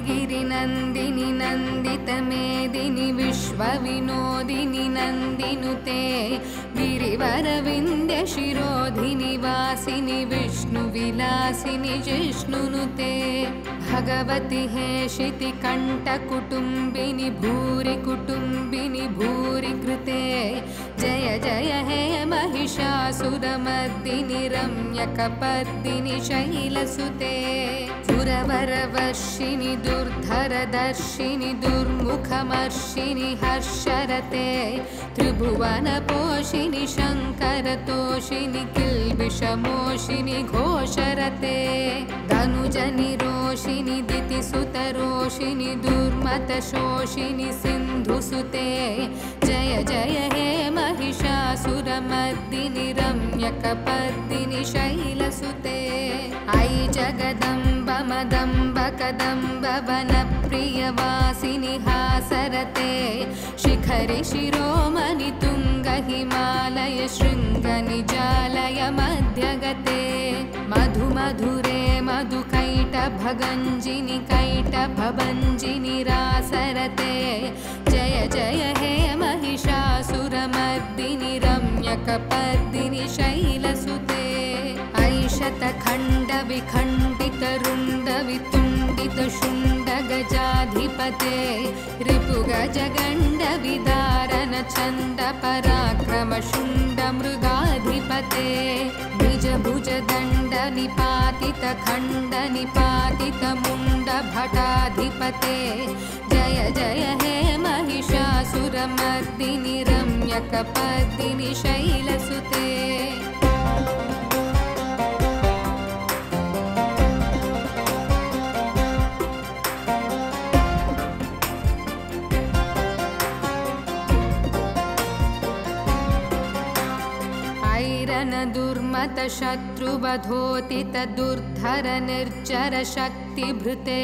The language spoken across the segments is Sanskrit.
गिरिनन्दिनि नन्दितमेदिनि विश्वविनोदिनि नन्दिनुते गिरिवरविन्द्यशिरोधिनि वासिनि विष्णुविलासिनि जिष्णुनुते भगवति हेशितिकण्ठकुटुम्बिनि भूरि कुटुम्बिनि भूरि कृते जय जय हे महिषासुरमर्दिनि रम्यकपर्दिनि शैलसुते सुरवरवर्षिणि दुर्धरदर्शिनि दुर्मुखमर्षिनि हर्षरते त्रिभुवनपोषिनि शङ्करतोषिनि किल्बिषमोषिनि घोषरते धनुजनिरोषिनि दितिसुतरोषिनि दुर्मतशोषिनि सिन्धुसुते जय जय हे महिषासुरमर्दिनि रम्यकपर्दिनि शैलसुते ऐ जगदम्ब मदम्ब कदम्ब वनप्रियवासिनि हासरते शिखरि शिरोमणि तुङ्ग हिमालय शृङ्गनिजालय मध्यगते मधुमधुरे मधुकैटभगञ्जिनि कैटभभञ्जिनि रासरते जय जय हे महिषासुरमर्दिनि रम्यकपर्दिनि शैलसुते ऐशतखण्डविखण्डितरुण्डवितुण्डितशुण्डगजाधिपते रिपुगजगण्डविदारण छन्दपराक्रमशुण्डमृगाधिपते निजभुजदण्डनिपातितखण्डनिपातितमुण्डभटाधिपते जय जय हे महिषासुरमर्दिनि रम्यकपर्दिनि शैलसुते दुर्मत शत्रुवधोतित दुर्धर निर्जर शक्तिभृते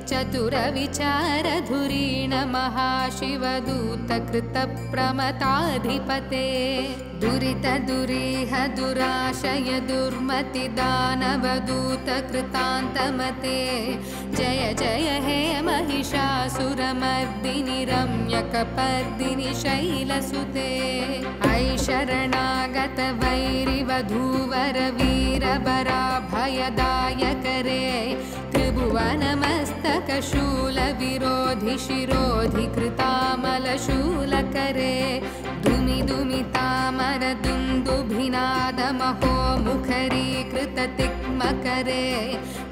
चतुर विचार धुरीण महाशिवदूत कृत प्रमताधिपते दुरित दुरीह दुराशय दुर्मति दानवदूत कृतान्तमते जय जय हे महिषासुरमर्दिनि रम्यकपर्दिनि शैलसुते ऐ शरणागत वैरिवधूवर वीरबराभयदायकरे त्रिभुवनमस्तकशूलविरोधि शिरोधि कृतामलशूलकरे दुमि दुमितामर दुन्दुभिनादमहो मुखरीकृततिक्मकरे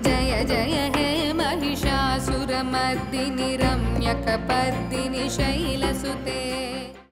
जय जय हे महिषासुरमर्दिनि रम्यकपर्दिनि शैलसुते